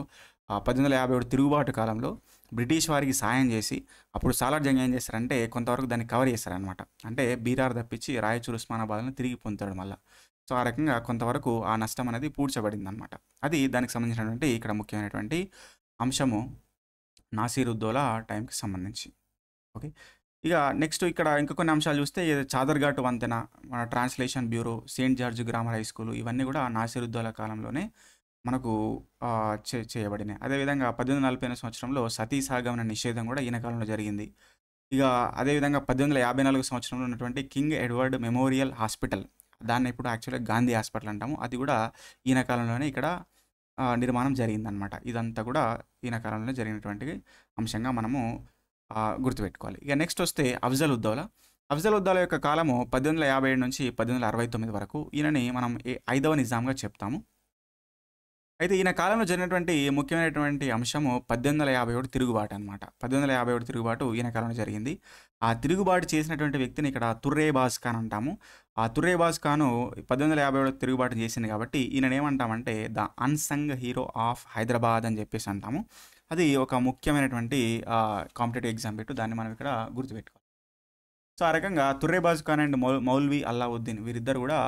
1857 తిరుగుబాటు కాలంలో బ్రిటిష్ వారికి సాయం చేసి అప్పుడు సాలార్ జంగ్ ఏం చేస్తారంటే కొంతవరకు దాన్ని కవర్ చేస్తారనమాట. అంటే బీరార్ తప్పించి రాయచూరు, ఉస్మానాబాద్‌లను తిరిగి పొందుతాడు మళ్ళా. సో, ఆ రకంగా కొంతవరకు ఆ నష్టం అనేది పూడ్చబడిందనమాట. అది దానికి సంబంధించినటువంటి ఇక్కడ ముఖ్యమైనటువంటి అంశము నాసిరుద్దౌలా టైంకి సంబంధించి. ఓకే. ఇక నెక్స్ట్ ఇక్కడ ఇంకా కొన్ని అంశాలు చూస్తే చాదర్ఘాట్ వంతెన, మన translation bureau, Saint George grammar high school ఇవన్నీ కూడా నాసిరుద్దౌలా కాలంలోనే మనకు చేయబడినాయి. అదేవిధంగా 1848 సంవత్సరంలో సతీ సహగమన నిషేధం కూడా ఈయన కాలంలో జరిగింది. ఇక అదేవిధంగా 1854 సంవత్సరంలో ఉన్నటువంటి కింగ్ ఎడ్వర్డ్ మెమోరియల్ హాస్పిటల్, దాన్ని ఇప్పుడు యాక్చువల్‌గా గాంధీ హాస్పిటల్ అంటాము. అది కూడా ఈయన కాలంలోనే ఇక్కడ నిర్మాణం జరిగిందనమాట. ఇదంతా కూడా ఈయన కాలంలోనే జరిగినటువంటి అంశంగా మనము గుర్తుపెట్టుకోవాలి. ఇక నెక్స్ట్ వస్తే అఫ్జలుద్దౌలా యొక్క కాలము 1857 నుంచి 1869 వరకు. ఈయనని మనం 5వ నిజాంగా చెప్తాము. అయితే ఈయన కాలంలో జరిగినటువంటి ముఖ్యమైనటువంటి అంశము 1857 తిరుగుబాటు అనమాట. 1857 తిరుగుబాటు ఈయన కాలంలో జరిగింది. ఆ తిరుగుబాటు చేసినటువంటి వ్యక్తిని ఇక్కడ తుర్రేబాజ్ ఖాన్ అంటాము. ఆ తుర్రేబాజ్ ఖాను 1857 తిరుగుబాటు చేసింది కాబట్టి ఈయనని ఏమంటామంటే the unsung hero of Hyderabad అని చెప్పేసి అంటాము. అది ఒక ముఖ్యమైనటువంటి కాంపిటేటివ్ ఎగ్జామ్ పెట్టు, దాన్ని మనం ఇక్కడ గుర్తుపెట్టుకోవాలి. సో, ఆ రకంగా తుర్రేబాజ్ ఖాన్ అండ్ మౌల్వీ అల్లావుద్దీన్ వీరిద్దరు కూడా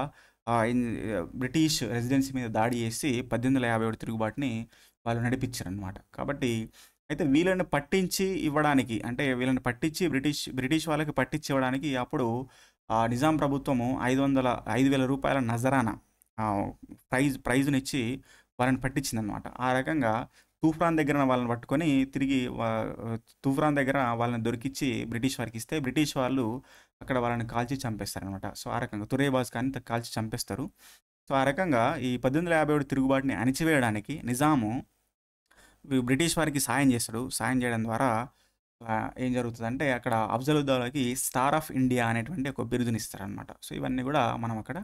బ్రిటిష్ రెసిడెన్సీ మీద దాడి చేసి 1857 తిరుగుబాటుని వాళ్ళు నడిపించారనమాట. కాబట్టి అయితే వీళ్ళని పట్టించి ఇవ్వడానికి, అంటే వీళ్ళని పట్టించి బ్రిటిష్ వాళ్ళకి పట్టించి ఇవ్వడానికి అప్పుడు నిజాం ప్రభుత్వము 5,000 రూపాయల నజరానా ప్రైజ్‌నిచ్చి వాళ్ళని పట్టించిందనమాట. ఆ రకంగా తూఫాన్ దగ్గర వాళ్ళని పట్టుకొని తిరిగి తూఫాన్ దగ్గర వాళ్ళని దొరికిచ్చి బ్రిటిష్ వారికి ఇస్తే బ్రిటిష్ వాళ్ళు అక్కడ వాళ్ళని కాల్చి చంపేస్తారనమాట. సో, ఆ రకంగా తుర్రేబాజ్ ఖాన్ని కాల్చి చంపేస్తారు. సో, ఆ రకంగా ఈ 1857 తిరుగుబాటుని అణిచివేయడానికి నిజాము బ్రిటిష్ వారికి సాయం చేస్తాడు. సాయం చేయడం ద్వారా ఏం జరుగుతుందంటే అక్కడ అఫ్జలుద్దౌలాకి స్టార్ ఆఫ్ ఇండియా అనేటువంటి ఒక బిరుదునిస్తారనమాట. సో, ఇవన్నీ కూడా మనం అక్కడ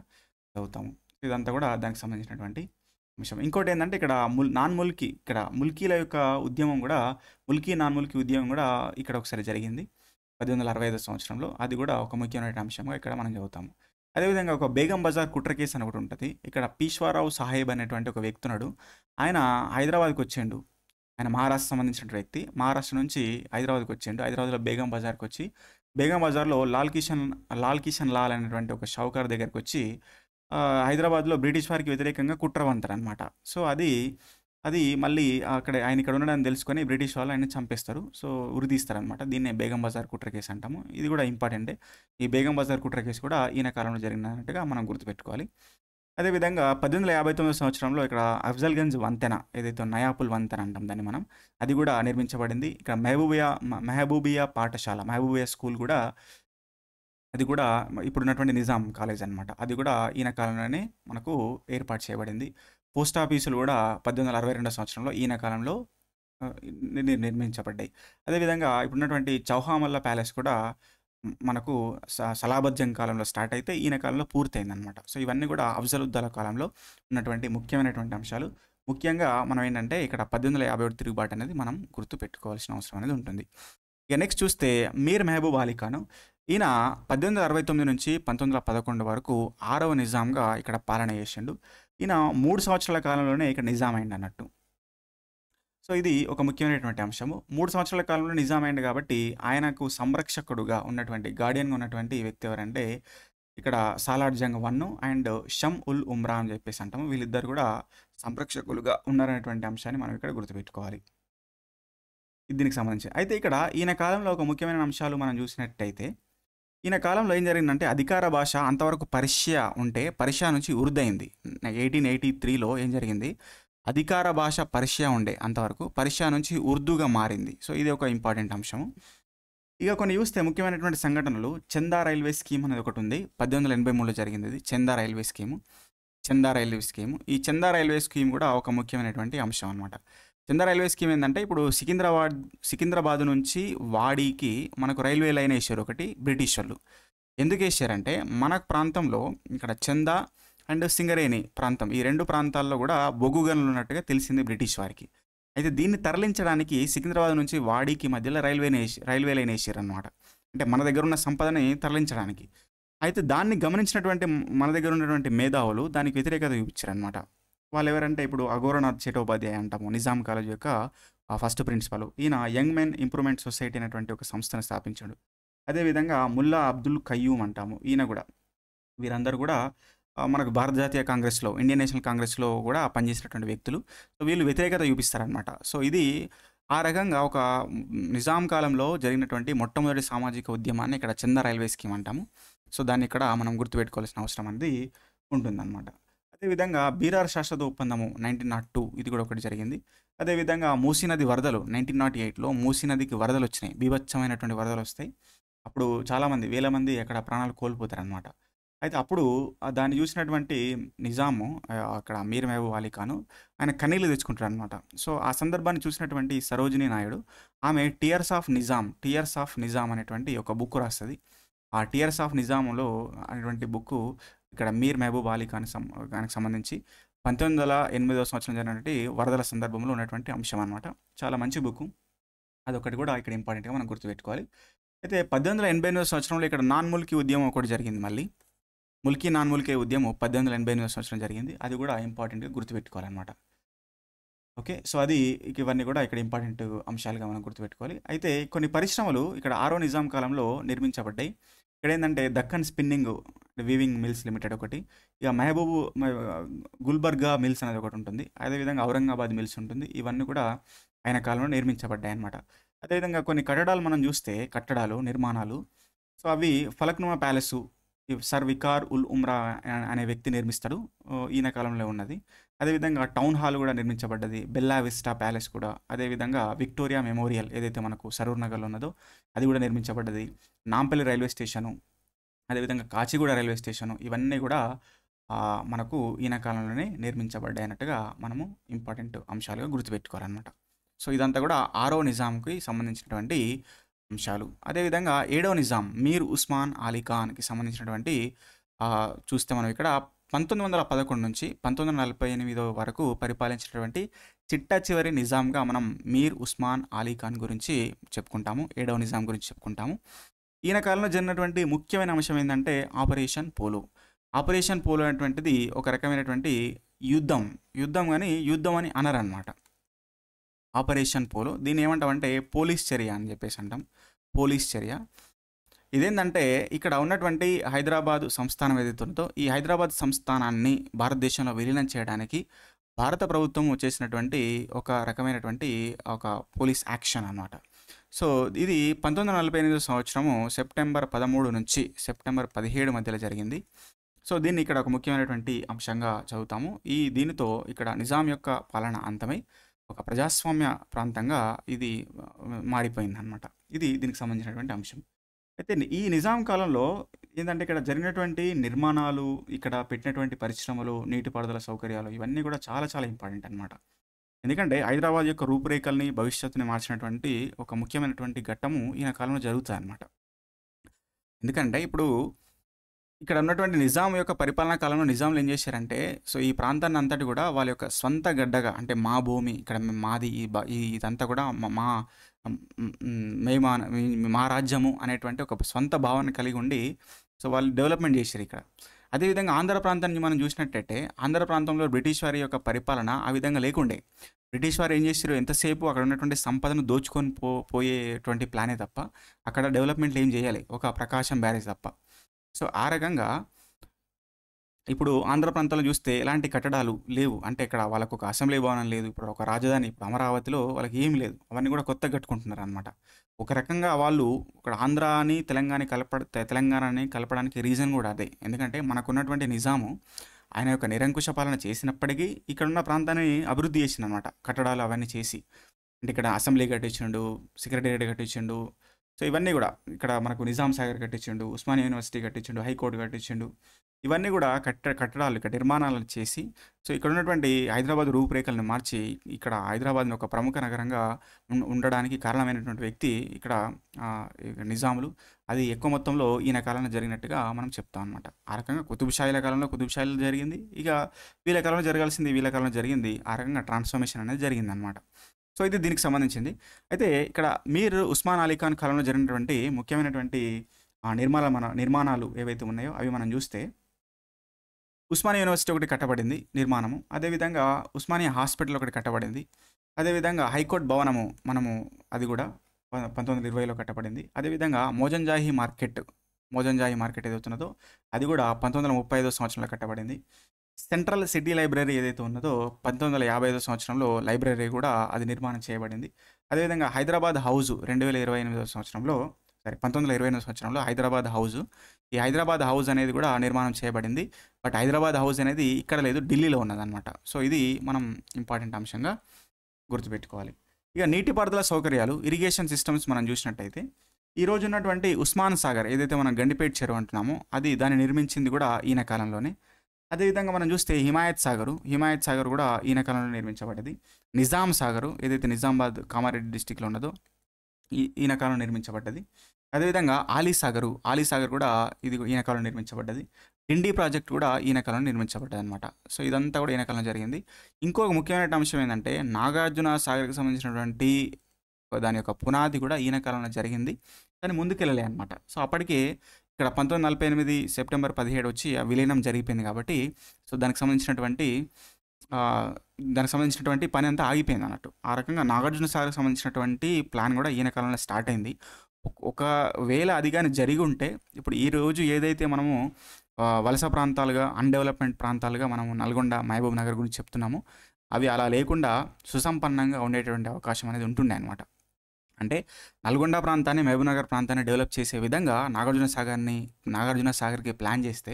చదువుతాము. ఇదంతా కూడా దానికి సంబంధించినటువంటి అంశం. ఇంకోటి ఏంటంటే ఇక్కడ ముల్కీల యొక్క ఉద్యమం కూడా, నాన్ ముల్కీ ఉద్యమం కూడా ఇక్కడ ఒకసారి జరిగింది 1865 సంవత్సరంలో. అది కూడా ఒక ముఖ్యమైన అంశంగా ఇక్కడ మనం చదువుతాము. అదేవిధంగా ఒక బేగం బజార్ కుట్ర కేసు అని ఒకటి ఉంటుంది. ఇక్కడ పీష్వారావు సాహెబ్ అనేటువంటి ఒక వ్యక్తి ఉన్నాడు. ఆయన హైదరాబాద్కి వచ్చిండు. ఆయన మహారాష్ట్ర సంబంధించిన వ్యక్తి. మహారాష్ట్ర నుంచి హైదరాబాద్కి వచ్చిండు. హైదరాబాద్లో బేగం బజార్కి వచ్చి బేగం బజార్‌లో లాల్ కిషన్ లాల్ అనేటువంటి ఒక షావుకారు దగ్గరికొచ్చి హైదరాబాద్‌లో బ్రిటిష్ వారికి వ్యతిరేకంగా కుట్ర పంతారనమాట. సో, అది మళ్ళీ అక్కడ ఆయన ఇక్కడ ఉన్నాడని తెలుసుకొని బ్రిటిష్ వాళ్ళు ఆయన్ని చంపేస్తారు. సో, ఉరి తీస్తారనమాట. దీన్నే బేగం బజార్ కుట్ర కేసు అంటాము. ఇది కూడా ఇంపార్టెంటే. ఈ బేగం బజార్ కుట్ర కేసు కూడా ఈయన కాలంలో జరిగినట్టుగా మనం గుర్తుపెట్టుకోవాలి. అదేవిధంగా 1859 సంవత్సరంలో ఇక్కడ అఫ్జల్‌గంజ్ వంతెన ఏదైతే నయాపుల్ వంతెన అంటాం దాన్ని మనం. అది కూడా నిర్మించబడింది. ఇక్కడ మెహబూబియా పాఠశాల, మెహబూబియా స్కూల్ కూడా అది కూడా ఇప్పుడున్నటువంటి నిజాం కాలేజ్ అనమాట. అది కూడా ఈయన కాలంలోనే మనకు ఏర్పాటు చేయబడింది. పోస్ట్ ఆఫీసులు కూడా 1862 సంవత్సరంలో ఈయన కాలంలో నిర్మించబడ్డాయి. అదేవిధంగా ఇప్పుడున్నటువంటి చౌహామల్ల ప్యాలెస్ కూడా మనకు సలాబత్ జంగ్ కాలంలో స్టార్ట్ అయితే ఈయన కాలంలో పూర్తయిందనమాట. సో, ఇవన్నీ కూడా అఫ్జలుద్దౌలా కాలంలో ఉన్నటువంటి ముఖ్యమైనటువంటి అంశాలు. ముఖ్యంగా మనం ఏంటంటే ఇక్కడ 1851 తిరుగుబాటు అనేది మనం గుర్తుపెట్టుకోవాల్సిన అవసరం అనేది ఉంటుంది. ఇక నెక్స్ట్ చూస్తే మీర్ మెహబూబ్ అలీ ఖాన్ ఈయన 1869 నుంచి 1911 వరకు 6వ నిజాంగా ఇక్కడ పాలన చేసిండు. ఈయన 3 సంవత్సరాల కాలంలోనే ఇక్కడ నిజాం అయిందన్నట్టు. సో, ఇది ఒక ముఖ్యమైనటువంటి అంశము. 3 సంవత్సరాల కాలంలో నిజాం అయిండు కాబట్టి ఆయనకు సంరక్షకుడుగా ఉన్నటువంటి గార్డియన్‌గా ఉన్నటువంటి వ్యక్తి ఎవరంటే ఇక్కడ సాలార్ జంగ్ 1 అండ్ షమ్ ఉల్ ఉమ్రా అని చెప్పేసి అంటాము. వీళ్ళిద్దరు కూడా సంరక్షకులుగా ఉన్నారనేటువంటి అంశాన్ని మనం ఇక్కడ గుర్తుపెట్టుకోవాలి. ఇది దీనికి సంబంధించి. అయితే ఇక్కడ ఈయన కాలంలో ఒక ముఖ్యమైన అంశాలు మనం చూసినట్టయితే ఈయన కాలంలో ఏం జరిగిందంటే అధికార భాష అంతవరకు పర్షియా ఉంటే పర్షియా నుంచి ఉర్దూ అయింది. 1883లో ఏం జరిగింది? అధికార భాష పర్షియా ఉండే అంతవరకు పర్షియా నుంచి ఉర్దూగా మారింది. సో, ఇది ఒక ఇంపార్టెంట్ అంశము. ఇక కొన్ని చూస్తే ముఖ్యమైనటువంటి సంఘటనలు చందా రైల్వే స్కీమ్ అనేది ఒకటి ఉంది. 1883లో జరిగింది ఇది చందా రైల్వే స్కీము. ఈ చందా రైల్వే స్కీమ్ కూడా ఒక ముఖ్యమైనటువంటి అంశం అనమాట. చందా రైల్వే స్కీమ్ ఏంటంటే ఇప్పుడు సికింద్రాబాద్ నుంచి వాడికి మనకు రైల్వే లైన్ వేసారు ఒకటి బ్రిటిష్ వాళ్ళు. ఎందుకు వేసారంటే మన ప్రాంతంలో ఇక్కడ చందా అండ్ సింగరేణి ప్రాంతం ఈ 2 ప్రాంతాల్లో కూడా బొగ్గు గనులు ఉన్నట్టుగా తెలిసింది బ్రిటిష్ వారికి. అయితే దీన్ని తరలించడానికి సికింద్రాబాద్ నుంచి వాడికి మధ్యలో రైల్వే లైన్ వేసారనమాట. అంటే మన దగ్గర ఉన్న సంపదని తరలించడానికి. అయితే దాన్ని గమనించినటువంటి మన దగ్గర ఉన్నటువంటి మేధావులు దానికి వ్యతిరేకత చూపించారనమాట. వాళ్ళు ఎవరంటే ఇప్పుడు అఘోరనాథ్ చటోపాధ్యాయ అంటాము. నిజాం కాలేజ్ యొక్క ఫస్ట్ ప్రిన్సిపల్. ఈయన యంగ్ మెన్ ఇంప్రూవ్‌మెంట్ సొసైటీ అనేటువంటి ఒక సంస్థను స్థాపించాడు. అదేవిధంగా ముల్లా అబ్దుల్ ఖయ్యూమ్ అంటాము. ఈయన కూడా వీరందరూ కూడా మనకు భారత జాతీయ కాంగ్రెస్‌లో, ఇండియన్ నేషనల్ కాంగ్రెస్‌లో కూడా పనిచేసినటువంటి వ్యక్తులు. సో, వీళ్ళు వ్యతిరేకత చూపిస్తారనమాట. సో, ఇది ఆ రకంగా ఒక నిజాం కాలంలో జరిగినటువంటి మొట్టమొదటి సామాజిక ఉద్యమాన్ని ఇక్కడ చందా రైల్వే స్కీమ్ అంటాము. సో, దాన్ని ఇక్కడ మనం గుర్తుపెట్టుకోవాల్సిన అవసరం అనేది ఉంటుందన్నమాట. అదేవిధంగా బీరార్ శాశ్వత ఒప్పందము 1902 ఇది కూడా ఒకటి జరిగింది. అదేవిధంగా మూసీ నది వరదలు 1908లో మూసీ నదికి వరదలు వచ్చినాయి. బీభత్సమైనటువంటి వరదలు వస్తాయి. అప్పుడు చాలామంది వేల మంది అక్కడ ప్రాణాలు కోల్పోతారనమాట. అయితే అప్పుడు దాన్ని చూసినటువంటి నిజాము అక్కడ మీర్ మెహబూబ్ అలీ ఖాన్ ఆయన కన్నీళ్లు తెచ్చుకుంటారనమాట. సో, ఆ సందర్భాన్ని చూసినటువంటి సరోజినీ నాయుడు ఆమె టియర్స్ ఆఫ్ నిజాం అనేటువంటి ఒక బుక్ రాస్తుంది. ఆ టియర్స్ ఆఫ్ నిజాంలో అనేటువంటి బుక్ ఇక్కడ మీర్ మెహబూబ్ అలీ ఖాన్ దానికి సంబంధించి 1908 సంవత్సరం జరిగినటువంటి వరదల సందర్భంలో ఉన్నటువంటి అంశం అనమాట. చాలా మంచి బుక్. అదొకటి కూడా ఇక్కడ ఇంపార్టెంట్గా మనం గుర్తుపెట్టుకోవాలి. అయితే 1888 సంవత్సరంలో ఇక్కడ నాన్ ముల్కీ ఉద్యమం ఒకటి జరిగింది. మళ్ళీ నాన్ ముల్కీ ఉద్యమం 1888 సంవత్సరం జరిగింది. అది కూడా ఇంపార్టెంట్గా గుర్తుపెట్టుకోవాలన్నమాట. ఓకే. సో, ఇవన్నీ కూడా ఇక్కడ ఇంపార్టెంట్ అంశాలుగా మనం గుర్తుపెట్టుకోవాలి. అయితే కొన్ని పరిశ్రమలు ఇక్కడ 6వ నిజాం కాలంలో నిర్మించబడ్డాయి. ఇక్కడ ఏంటంటే Deccan spinning weaving mills limited ఒకటి, ఇక గుల్బర్గా మిల్స్ అనేది ఒకటి ఉంటుంది. అదేవిధంగా ఔరంగాబాద్ మిల్స్ ఉంటుంది. ఇవన్నీ కూడా ఆయన కాలంలో నిర్మించబడ్డాయి అన్నమాట. అదేవిధంగా కొన్ని కట్టడాలు నిర్మాణాలు. సో, అవి ఫలక్నుమా ప్యాలెసు సర్ వికార్ ఉల్ ఉమ్రా అనే వ్యక్తి నిర్మిస్తాడు. ఈయన కాలంలో ఉన్నది. అదేవిధంగా టౌన్ హాల్ కూడా నిర్మించబడ్డది. బెల్లా విస్టా ప్యాలెస్ కూడా. అదేవిధంగా విక్టోరియా మెమోరియల్ ఏదైతే మనకు సరూర్ నగర్లో ఉన్నదో అది కూడా నిర్మించబడ్డది. నాంపల్లి రైల్వే స్టేషను, అదేవిధంగా కాచిగూడ రైల్వే స్టేషను ఇవన్నీ కూడా మనకు ఈయన కాలంలోనే నిర్మించబడ్డాయి అన్నట్టుగా మనము ఇంపార్టెంట్ అంశాలుగా గుర్తుపెట్టుకోవాలన్నమాట. సో, ఇదంతా కూడా 6వ నిజాంకి సంబంధించినటువంటి అంశాలు. అదేవిధంగా 7వ నిజాం మీర్ ఉస్మాన్ అలీ ఖాన్కి సంబంధించినటువంటి చూస్తే మనం ఇక్కడ 1911 నుంచి 1948 వరకు పరిపాలించినటువంటి చిట్ట చివరి నిజాంగా మనం మీర్ ఉస్మాన్ అలీ ఖాన్ గురించి చెప్పుకుంటాము. 7వ నిజాం గురించి చెప్పుకుంటాము. ఈయన కాలంలో జరిగినటువంటి ముఖ్యమైన అంశం ఏంటంటే ఆపరేషన్ పోలో అనేటువంటిది ఒక రకమైనటువంటి యుద్ధం కానీ యుద్ధం అని అనరన్నమాట. ఆపరేషన్ పోలో దీన్ని ఏమంటామంటే పోలీస్ చర్య అని చెప్పేసి అంటాం. పోలీస్ చర్య ఇదేందంటే ఇక్కడ ఉన్నటువంటి హైదరాబాద్ సంస్థానం ఏదైతే ఉందో, ఈ హైదరాబాద్ సంస్థానాన్ని భారతదేశంలో విలీనం చేయడానికి భారత ప్రభుత్వం చేసినటువంటి ఒక రకమైనటువంటి ఒక పోలీస్ యాక్షన్ అన్నమాట. సో, ఇది 1948 సంవత్సరము సెప్టెంబర్ 13 నుంచి సెప్టెంబర్ 17 మధ్యలో జరిగింది. సో, దీన్ని ఇక్కడ ఒక ముఖ్యమైనటువంటి అంశంగా చదువుతాము. దీనితో ఇక్కడ నిజాం యొక్క పాలన అంతమై ఒక ప్రజాస్వామ్య ప్రాంతంగా ఇది మారిపోయిందనమాట. ఇది దీనికి సంబంధించినటువంటి అంశం. అయితే ఈ నిజాం కాలంలో ఏందంటే ఇక్కడ జరిగినటువంటి నిర్మాణాలు, ఇక్కడ పెట్టినటువంటి పరిశ్రమలు, నీటిపారుదల సౌకర్యాలు ఇవన్నీ కూడా చాలా చాలా ఇంపార్టెంట్ అనమాట. ఎందుకంటే హైదరాబాద్ యొక్క రూపురేఖల్ని, భవిష్యత్తుని మార్చినటువంటి ఒక ముఖ్యమైనటువంటి ఘట్టము ఈయన కాలంలో జరుగుతాయన్నమాట. ఎందుకంటే ఇప్పుడు ఇక్కడ ఉన్నటువంటి నిజాం యొక్క పరిపాలనా కాలంలో నిజాంలు ఏం చేశారంటే, సో ఈ ప్రాంతాన్ని అంతటి కూడా వాళ్ళ యొక్క స్వంత గడ్డగా, అంటే మా భూమి ఇక్కడ మాది, ఇదంతా కూడా మా మేమా మా రాజ్యము అనేటువంటి ఒక స్వంత భావన కలిగి ఉండి, సో వాళ్ళు డెవలప్మెంట్ చేశారు ఇక్కడ. అదేవిధంగా ఆంధ్ర ప్రాంతాన్ని మనం చూసినట్టయితే, ఆంధ్ర ప్రాంతంలో బ్రిటిష్ వారి యొక్క పరిపాలన ఆ విధంగా లేకుండే. బ్రిటిష్ వారు ఏం చేశారు, ఎంతసేపు అక్కడ ఉన్నటువంటి సంపదను దోచుకొని పోయేటువంటి ప్లానే తప్ప అక్కడ డెవలప్మెంట్లు ఏం చేయాలి, ఒక ప్రకాశం బ్యారేజ్ తప్ప. సో ఆ రకంగా ఇప్పుడు ఆంధ్ర ప్రాంతంలో చూస్తే ఎలాంటి కట్టడాలు లేవు. అంటే ఇక్కడ వాళ్ళకు ఒక అసెంబ్లీ భవనం లేదు, ఇప్పుడు ఒక రాజధాని ఇప్పుడు అమరావతిలో వాళ్ళకి ఏం లేదు, అవన్నీ కూడా కొత్తగా కట్టుకుంటున్నారు అనమాట. ఒక రకంగా వాళ్ళు ఇక్కడ ఆంధ్రాని తెలంగాణని కలపడానికి రీజన్ కూడా అదే. ఎందుకంటే మనకున్నటువంటి నిజాము ఆయన యొక్క నిరంకుశ పాలన చేసినప్పటికీ ఇక్కడ ఉన్న ప్రాంతాన్ని అభివృద్ధి చేసిందనమాట, కట్టడాలు అవన్నీ చేసి. అంటే ఇక్కడ అసెంబ్లీ కట్టించిండు, సెక్రటేరియట్ కట్టించిండు. సో ఇవన్నీ కూడా ఇక్కడ మనకు నిజాం సాగర్ కట్టించిండు, ఉస్మానియా యూనివర్సిటీ కట్టించిండు, హైకోర్టు కట్టించిండు. ఇవన్నీ కూడా కట్టడాలు, ఇక్కడ నిర్మాణాలను చేసి, సో ఇక్కడ ఉన్నటువంటి హైదరాబాద్ రూపురేఖలను మార్చి ఇక్కడ హైదరాబాద్ని ఒక ప్రముఖ నగరంగా ఉండడానికి కారణమైనటువంటి వ్యక్తి ఇక్కడ నిజాములు. అది ఎక్కువ మొత్తంలో ఈయన కాలంలో జరిగినట్టుగా మనం చెప్తాం అనమాట. ఆ రకంగా కుతుబ్షాహీల కాలంలో కుతుబ్షాహీలు జరిగింది, ఇక వీళ్ళ కాలంలో జరగాల్సింది వీళ్ళ కాలంలో జరిగింది. ఆ రకంగా ట్రాన్స్ఫర్మేషన్ అనేది జరిగిందనమాట. సో ఇది దీనికి సంబంధించింది. అయితే ఇక్కడ మీర్ ఉస్మాన్ అలీ ఖాన్ కాలంలో జరిగినటువంటి ముఖ్యమైనటువంటి నిర్మాణాలు ఏవైతే ఉన్నాయో అవి మనం చూస్తే, ఉస్మానియా యూనివర్సిటీ ఒకటి కట్టబడింది నిర్మాణము. అదేవిధంగా ఉస్మానియా హాస్పిటల్ ఒకటి కట్టబడింది. అదేవిధంగా హైకోర్టు భవనము అది కూడా 1920లో కట్టబడింది. అదేవిధంగా మోజంజాహి మార్కెట్ ఏదైతున్నదో అది కూడా 1935 సంవత్సరంలో కట్టబడింది. సెంట్రల్ సిటీ లైబ్రరీ ఏదైతే ఉన్నదో 1955 సంవత్సరంలో లైబ్రరీ కూడా అది నిర్మాణం చేయబడింది. అదేవిధంగా హైదరాబాద్ హౌజ్ 1928 సంవత్సరంలో 1928 సంవత్సరంలో హైదరాబాద్ హౌజ్, ఈ హైదరాబాద్ హౌజ్ అనేది కూడా నిర్మాణం చేయబడింది. బట్ హైదరాబాద్ హౌజ్ అనేది ఇక్కడ లేదు, ఢిల్లీలో ఉన్నదన్నమాట. సో ఇది మనం ఇంపార్టెంట్ అంశంగా గుర్తుపెట్టుకోవాలి. ఇక నీటిపారుదల సౌకర్యాలు, ఇరిగేషన్ సిస్టమ్స్ మనం చూసినట్టయితే, ఈ రోజు ఉన్నటువంటి ఉస్మాన్ సాగర్ ఏదైతే మనం గండిపేట చెరువు అంటున్నామో దాన్ని నిర్మించింది కూడా ఈయన కాలంలోనే. అదేవిధంగా మనం చూస్తే హిమాయత్ సాగర్ కూడా ఈయన కాలంలో నిర్మించబడ్డది. నిజాం సాగరు ఏదైతే నిజామాబాద్ కామారెడ్డి డిస్టిక్లో ఉన్నదో ఈయన కాలంలో నిర్మించబడ్డది. అదేవిధంగా ఆలీ సాగర్ కూడా ఇది ఈయన కాలంలో నిర్మించబడ్డది. డిండి ప్రాజెక్ట్ కూడా ఈయన కాలంలో నిర్మించబడ్డది అనమాట. సో ఇదంతా కూడా ఈయన కాలంలో జరిగింది. ఇంకొక ముఖ్యమైన అంశం ఏంటంటే, నాగార్జున సాగర్కి సంబంధించినటువంటి దాని యొక్క పునాది కూడా ఈయన కాలంలో జరిగింది, కానీ ముందుకెళ్ళలే అనమాట. సో అప్పటికే ఇక్కడ 1948 సెప్టెంబర్ 17 వచ్చి ఆ విలీనం జరిగిపోయింది కాబట్టి, సో దానికి సంబంధించినటువంటి పని అంతా ఆగిపోయింది అన్నట్టు. ఆ రకంగా నాగార్జున సాగర్కి సంబంధించినటువంటి ప్లాన్ కూడా ఈయన కాలంలో స్టార్ట్ అయింది. ఒకవేళ అది కానీ జరిగి ఉంటే, ఇప్పుడు ఈరోజు ఏదైతే మనము వలస ప్రాంతాలుగా, అన్డెవలప్మెంట్ ప్రాంతాలుగా మనము నల్గొండ, మహబూబ్ నగర్ గురించి చెప్తున్నాము, అవి అలా లేకుండా సుసంపన్నంగా ఉండేటువంటి అవకాశం అనేది ఉంటుండే అనమాట. అంటే నల్గొండ ప్రాంతాన్ని, మహబూబ్ నగర్ ప్రాంతాన్ని డెవలప్ చేసే విధంగా నాగార్జున సాగర్కి ప్లాన్ చేస్తే,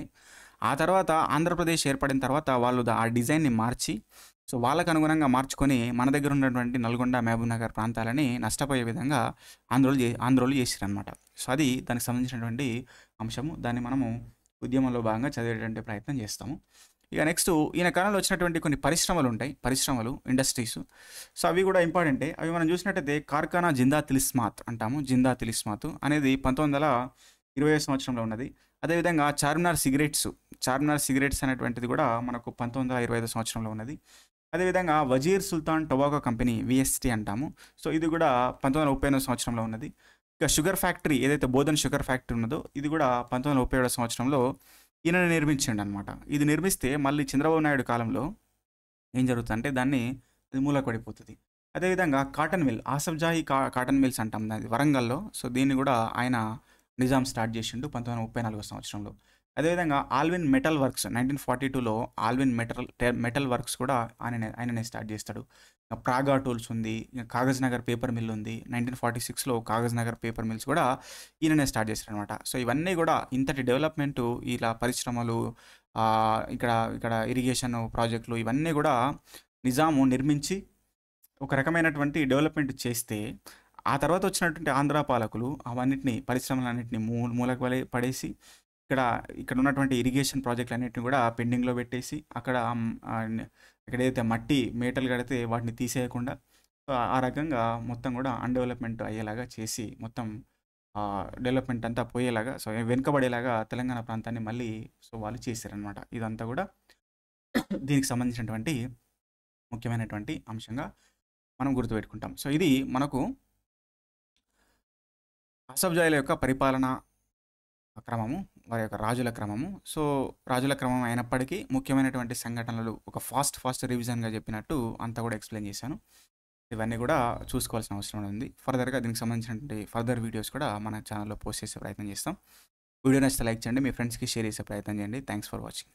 ఆ తర్వాత ఆంధ్రప్రదేశ్ ఏర్పడిన తర్వాత వాళ్ళు ఆ డిజైన్ని మార్చి, సో వాళ్ళకు అనుగుణంగా మార్చుకొని మన దగ్గర ఉన్నటువంటి నల్గొండ, మహబూబ్ నగర్ ప్రాంతాలని నష్టపోయే విధంగా ఆంధ్రోలు చేసిరనమాట. సో అది దానికి సంబంధించినటువంటి అంశము. దాన్ని మనము ఉద్యమంలో భాగంగా చదివేటువంటి ప్రయత్నం చేస్తాము. ఇక నెక్స్ట్ ఈయన కాలంలో వచ్చినటువంటి కొన్ని పరిశ్రమలు, ఇండస్ట్రీస్. సో అవి కూడా ఇంపార్టెంటే. అవి మనం చూసినట్టయితే కార్ఖానా జిందా తిలిస్మాత్ అంటాము. జిందా తిలిస్మాత్ అనేది 1920 సంవత్సరంలో ఉన్నది. అదేవిధంగా చార్మినార్ సిగరెట్స్ అనేటువంటిది కూడా మనకు 1925 సంవత్సరంలో ఉన్నది. అదేవిధంగా వజీర్ సుల్తాన్ టొబాకో కంపెనీ, విఎస్టీ అంటాము. సో ఇది కూడా 1938 సంవత్సరంలో ఉన్నది. ఇక షుగర్ ఫ్యాక్టరీ ఏదైతే బోధన్ షుగర్ ఫ్యాక్టరీ ఉన్నదో ఇది కూడా 1937 సంవత్సరంలో ఈయన నిర్మించండి అనమాట. ఇది నిర్మిస్తే మళ్ళీ చంద్రబాబు నాయుడు కాలంలో ఏం జరుగుతుందంటే అది మూలకు పడిపోతుంది. అదేవిధంగా cotton mill, Asaf Jahi cotton mills అంటాం దాన్ని వరంగల్లో. సో దీన్ని కూడా ఆయన నిజాం స్టార్ట్ చేసిండు 1934 సంవత్సరంలో. అదేవిధంగా ఆల్విన్ మెటల్ వర్క్స్ 1942లో ఆల్విన్ మెటల్ వర్క్స్ కూడా ఆయననే స్టార్ట్ చేస్తాడు. ప్రాగా టూల్స్ ఉంది. కాగజ్ నగర్ పేపర్ మిల్ ఉంది. 1946లో కాగజ్ నగర్ పేపర్ మిల్స్ కూడా ఈయననే స్టార్ట్ చేస్తారనమాట. సో ఇవన్నీ కూడా ఇంతటి డెవలప్మెంటు, ఇలా పరిశ్రమలు, ఇక్కడ ఇక్కడ ఇరిగేషన్ ప్రాజెక్టులు ఇవన్నీ కూడా నిజాము నిర్మించి ఒక రకమైనటువంటి డెవలప్మెంట్ చేస్తే, ఆ తర్వాత వచ్చినటువంటి ఆంధ్ర పాలకులు అవన్నిటిని పరిశ్రమలన్నింటినీ మూలకు పడేసి ఇక్కడ ఇక్కడ ఉన్నటువంటి ఇరిగేషన్ ప్రాజెక్టులన్నిటిని కూడా పెండింగ్లో పెట్టేసి అక్కడ ఎక్కడైతే మట్టి మేటలు కడితే వాటిని తీసేయకుండా ఆ రకంగా మొత్తం కూడా అన్డెవలప్మెంట్ అయ్యేలాగా చేసి మొత్తం డెవలప్మెంట్ అంతా పోయేలాగా, సో వెనుకబడేలాగా తెలంగాణ ప్రాంతాన్ని మళ్ళీ వాళ్ళు చేశారనమాట. ఇదంతా కూడా దీనికి సంబంధించినటువంటి ముఖ్యమైనటువంటి అంశంగా మనం గుర్తుపెట్టుకుంటాం. సో ఇది మనకు అసఫ్జాయిల యొక్క పరిపాలన క్రమము, వారి యొక్క రాజుల క్రమము. సో రాజుల క్రమం అయినప్పటికీ ముఖ్యమైనటువంటి సంఘటనలు ఒక ఫాస్ట్ రివిజన్గా చెప్పినట్టు అంతా కూడా ఎక్స్ప్లెయిన్ చేశాను. ఇవన్నీ కూడా చూసుకోవాల్సిన అవసరం ఉంది. ఫర్దర్గా దీనికి సంబంధించినటువంటి ఫర్దర్ వీడియోస్ కూడా మన ఛానల్లో పోస్ట్ చేసే ప్రయత్నం చేస్తాం. వీడియో నచ్చితే లైక్ చేయండి, మీ ఫ్రెండ్స్కి షేర్ చేసే ప్రయత్నం చేయండి. Thanks for watching.